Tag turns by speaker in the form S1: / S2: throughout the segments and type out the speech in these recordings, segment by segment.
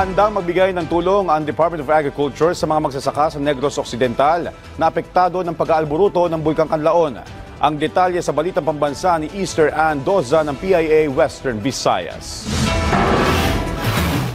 S1: Handang magbigay ng tulong ang Department of Agriculture sa mga magsasaka sa Negros Occidental na apektado ng pag-aalburuto ng Bulkang Kanlaon. Ang detalye sa Balitang Pambansa ni Easter Ann Doza ng PIA Western Visayas.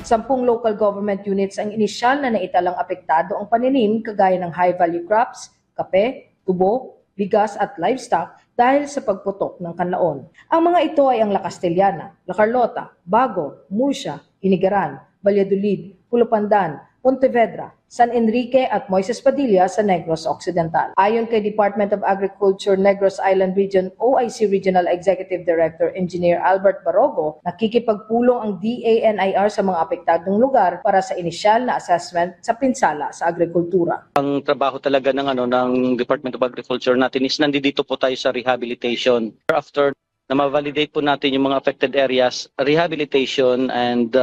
S2: 10 local government units ang inisyal na naitalang apektado ang paninim kagaya ng high-value crops, kape, tubo, bigas at livestock dahil sa pagputok ng kanlaon. Ang mga ito ay ang La Castellana, La Carlota, Bago, Murcia, Inigaran, Valladolid, Pulupandan, Pontevedra, San Enrique at Moises Padilla sa Negros Occidental. Ayon kay Department of Agriculture Negros Island Region OIC Regional Executive Director Engineer Albert Barogo, nakikipagpulong ang DANIR sa mga apektadong lugar para sa inisyal na assessment sa pinsala sa agrikultura.
S3: Ang trabaho talaga ng Department of Agriculture natin is nandito po tayo sa rehabilitation. After na ma-validate po natin yung mga affected areas, rehabilitation and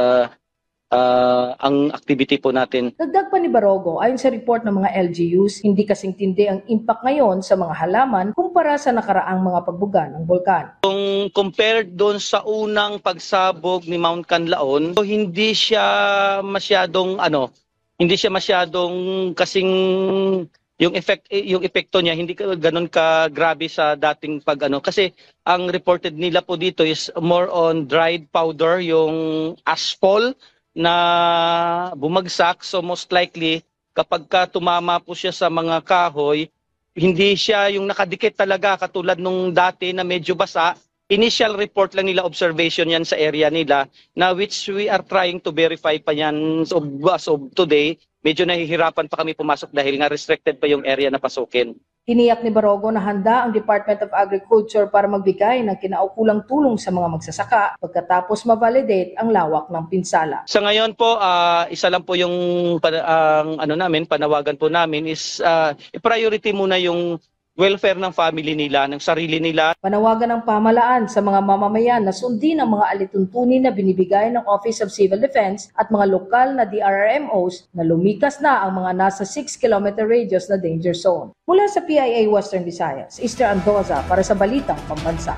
S3: ang activity po natin.
S2: Dagdag pa ni Barogo, ayon sa report ng mga LGUs, hindi kasing tindi ang impact ngayon sa mga halaman kumpara sa nakaraang mga pagbuga ng bulkan.
S3: Kung compared doon sa unang pagsabog ni Mount Canlaon, hindi siya masyadong kasing yung epekto niya hindi ganoon ka grabe sa dating kasi ang reported nila po dito is more on dried powder, yung asphalt na bumagsak. So most likely kapag ka tumama po siya sa mga kahoy, hindi siya yung nakadikit talaga katulad nung dati na medyo basa. Initial report lang nila, observation yan sa area nila, na which we are trying to verify pa yan. So as of today, medyo nahihirapan pa kami pumasok dahil nga restricted pa yung area na pasukin.
S2: Tiniyak ni Barogo na handa ang Department of Agriculture para magbigay ng kinaukulang tulong sa mga magsasaka pagkatapos ma-validate ang lawak ng pinsala.
S3: Sa ngayon po, isa lang po yung panawagan po namin is priority muna yung welfare ng family nila, ng sarili nila.
S2: Panawagan ng pamahalaan sa mga mamamayan na sundin ang mga alituntunin na binibigay ng Office of Civil Defense at mga lokal na DRRMOs na lumikas na ang mga nasa 6-kilometer radius na danger zone. Mula sa PIA Western Visayas, Easter Ann Doza para sa Balitang Pambansa.